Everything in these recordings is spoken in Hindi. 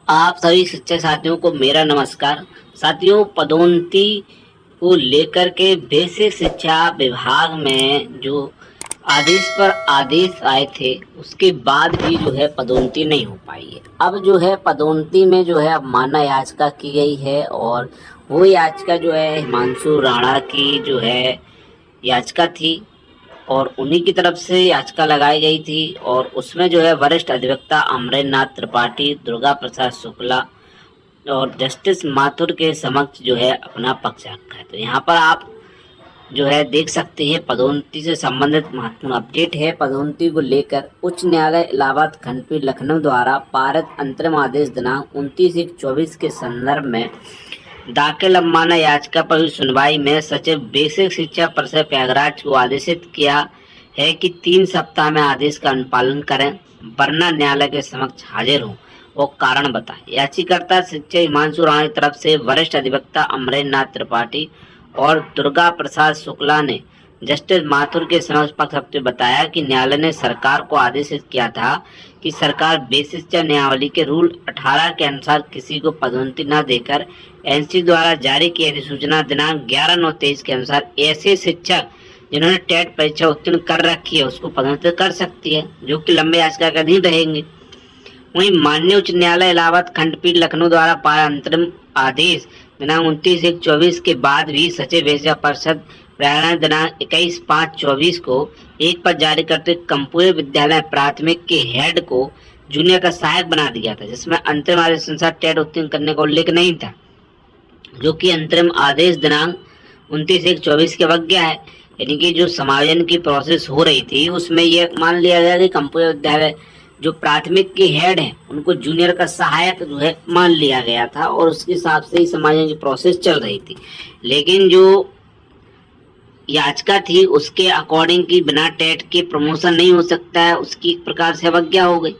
आप सभी शिक्षक साथियों को मेरा नमस्कार। साथियों, पदोन्नति को लेकर के बेसिक शिक्षा विभाग में जो आदेश पर आदेश आए थे, उसके बाद भी जो है पदोन्नति नहीं हो पाई है। अब जो है पदोन्नति में जो है अब मान्य याचिका की गई है और वो याचिका जो है हिमांशु राणा की जो है याचिका थी और उन्हीं की तरफ से याचिका लगाई गई थी और उसमें जो है वरिष्ठ अधिवक्ता अमरेंद्र नाथ त्रिपाठी, दुर्गा प्रसाद शुक्ला और जस्टिस माथुर के समक्ष जो है अपना पक्ष रखा है। तो यहाँ पर आप जो है देख सकते हैं पदोन्नति से संबंधित महत्वपूर्ण अपडेट है। पदोन्नति को लेकर उच्च न्यायालय इलाहाबाद खंडपीठ लखनऊ द्वारा पारित अंतरिम आदेश दिनांक 29/1/24 के संदर्भ में दाखिल अवमानना याचिका पर हुई सुनवाई में सचिव बेसिक शिक्षा परिषद प्रयागराज को आदेशित किया है कि 3 सप्ताह में आदेश का अनुपालन करें, वरना न्यायालय के समक्ष हाजिर हों और कारण बताएं। याचिकाकर्ता शिक्षक हिमांशु राणा की तरफ से वरिष्ठ अधिवक्ता अमरेंद्र नाथ त्रिपाठी और दुर्गा प्रसाद शुक्ला ने जस्टिस माथुर के समक्ष पक्ष रखते हुए बताया कि न्यायालय ने सरकार को आदेशित किया था कि सरकार बेसिक शिक्षा नियमावली के रूल 18 के अनुसार किसी को पदोन्नति न देकर एनसीटी द्वारा जारी की अधिसूचना दिनांक 11/9/23 के अनुसार ऐसे शिक्षक जिन्होंने टेट परीक्षा उत्तीर्ण कर रखी है उसको पदोन्नति कर सकती है, जो कि लंबे याचिका के अधीन रहेंगे। वहीं माननीय उच्च न्यायालय इलाहाबाद खंडपीठ लखनऊ द्वारा पारित अंतरिम आदेश दिनांक 29/1/24 के बाद भी सचिव शिक्षा परिषद प्रयागराज दिनांक 21/5/24 को एक पद जारी करते कंपूरी विद्यालय प्राथमिक के हेड को जूनियर का सहायक बना दिया था, जिसमें अंतरिम आदेश अनुसार टेट उत्तीर्ण करने का उल्लेख नहीं था, जो कि अंतरिम आदेश दिनांक 29/1/24 के अवज्ञा है। यानी कि जो समायोजन की प्रोसेस हो रही थी उसमें यह मान लिया गया कि कंपूरी विद्यालय जो प्राथमिक के हेड है उनको जूनियर का सहायक जो है मान लिया गया था और उसके हिसाब से ही समायोजन की प्रोसेस चल रही थी। लेकिन जो याचिका थी उसके अकॉर्डिंग की बिना टेट के प्रमोशन नहीं हो सकता है, उसकी एक प्रकार से अवज्ञा हो गई,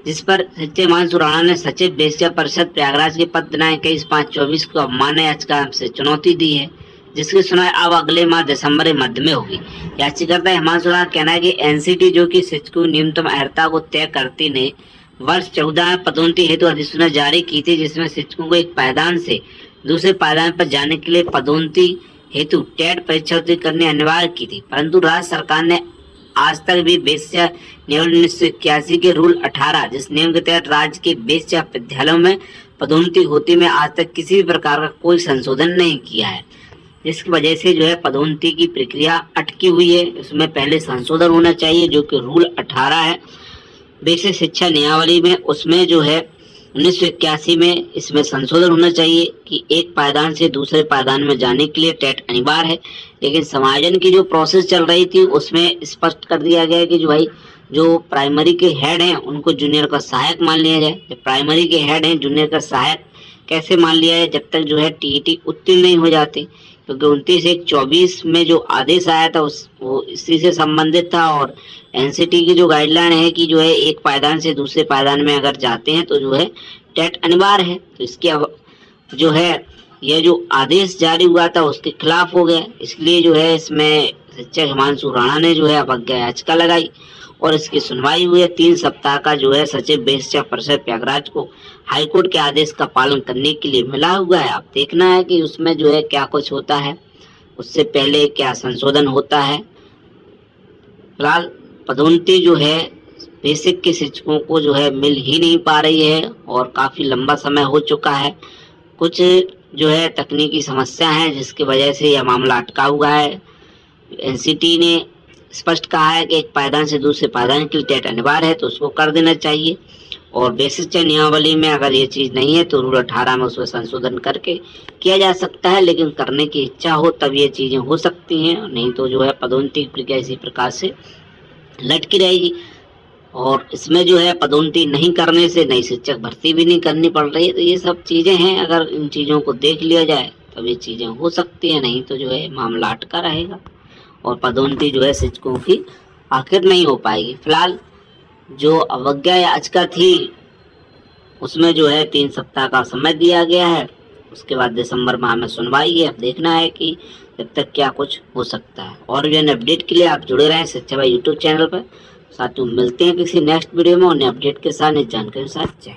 जिस पर शिक्षक हिमांशु राणा ने सचिव शिक्षा परिषद प्रयागराज के पद दिनांक 21/5/24 को अवमानना याचिका से चुनौती दी है, जिसकी सुनवाई अब अगले माह दिसंबर के मध्य में होगी। याचिकाकर्ता हिमांशु राणा का कहना है कि एनसीटी जो कि शिक्षकों की न्यूनतम अर्हता को तय करती ने वर्ष 14 में पदोन्नति हेतु अधिसूचना जारी की थी, जिसमें शिक्षकों को एक पायदान से दूसरे पायदान पर जाने के लिए पदोन्नति हेतु टेट परीक्षा उत्तीर्ण करने अनिवार्य की थी, परंतु राज्य सरकार ने आज तक भी बेसिक नियम 1981 के रूल 18 जिस नियम के तहत राज्य के बेसिक विद्यालयों में पदोन्नति होती में आज तक किसी भी प्रकार का कोई संशोधन नहीं किया है, जिसकी वजह से जो है पदोन्नति की प्रक्रिया अटकी हुई है। उसमें पहले संशोधन होना चाहिए, जो कि रूल 18 है बेसिक शिक्षा नियमावली में, उसमें जो है 1981 में इसमें संशोधन होना चाहिए कि एक पायदान से दूसरे पायदान में जाने के लिए टेट अनिवार्य है। लेकिन समायोजन की जो प्रोसेस चल रही थी उसमें स्पष्ट कर दिया गया कि जो भाई जो प्राइमरी के हेड हैं उनको जूनियर का सहायक मान लिया जाए। जब प्राइमरी के हेड हैं जूनियर का सहायक कैसे मान लिया जाए, जब तक जो है टीईटी उत्तीर्ण नहीं हो जाती, क्योंकि 29/1/24 में जो आदेश आया था वो इसी से संबंधित था और एनसीटी की जो गाइडलाइन है कि जो है एक पायदान से दूसरे पायदान में अगर जाते हैं तो जो है टेट अनिवार्य है। तो इसके जो है यह जो आदेश जारी हुआ था उसके खिलाफ हो गया, इसलिए जो है इसमें शिक्षक हिमांशु राणा ने जो है अवज्ञा याचिका लगाई और इसकी सुनवाई हुई है। 3 सप्ताह का जो है सचिव शिक्षा परिषद प्रयागराज को हाईकोर्ट के आदेश का पालन करने के लिए मिला हुआ है। अब देखना है कि उसमें जो है क्या कुछ होता है, उससे पहले क्या संशोधन होता है। फिलहाल पदोन्नति जो है बेसिक के शिक्षकों को जो है मिल ही नहीं पा रही है और काफी लंबा समय हो चुका है। कुछ जो है तकनीकी समस्या है जिसकी वजह से यह मामला अटका हुआ है। एनसीटी ने स्पष्ट कहा है कि एक पायदान से दूसरे पायदान के लिए टेट अनिवार्य है, तो उसको कर देना चाहिए और बेसिक शिक्षा नियमावली में अगर ये चीज नहीं है तो रूल 18 में उसमें संशोधन करके किया जा सकता है। लेकिन करने की इच्छा हो तब ये चीजें हो सकती हैं, नहीं तो जो है पदोन्नति की प्रक्रिया इसी प्रकार से लटकी रहेगी और इसमें जो है पदोन्नति नहीं करने से नई शिक्षक भर्ती भी नहीं करनी पड़ रही है। तो ये सब चीजें हैं, अगर इन चीजों को देख लिया जाए तब ये चीजें हो सकती है, नहीं तो जो है मामला अटका रहेगा और पदोन्नति जो है शिक्षकों की आखिर नहीं हो पाएगी। फिलहाल जो अवज्ञा याचिका थी उसमें जो है 3 सप्ताह का समय दिया गया है, उसके बाद दिसंबर माह में सुनवाई है। अब देखना है कि जब तक क्या कुछ हो सकता है। और भी अपडेट के लिए आप जुड़े रहें शिक्षा भाई यूट्यूब चैनल पर। साथियों मिलते हैं किसी नेक्स्ट वीडियो में और अपडेट के साथ, जानकारी के साथ। जय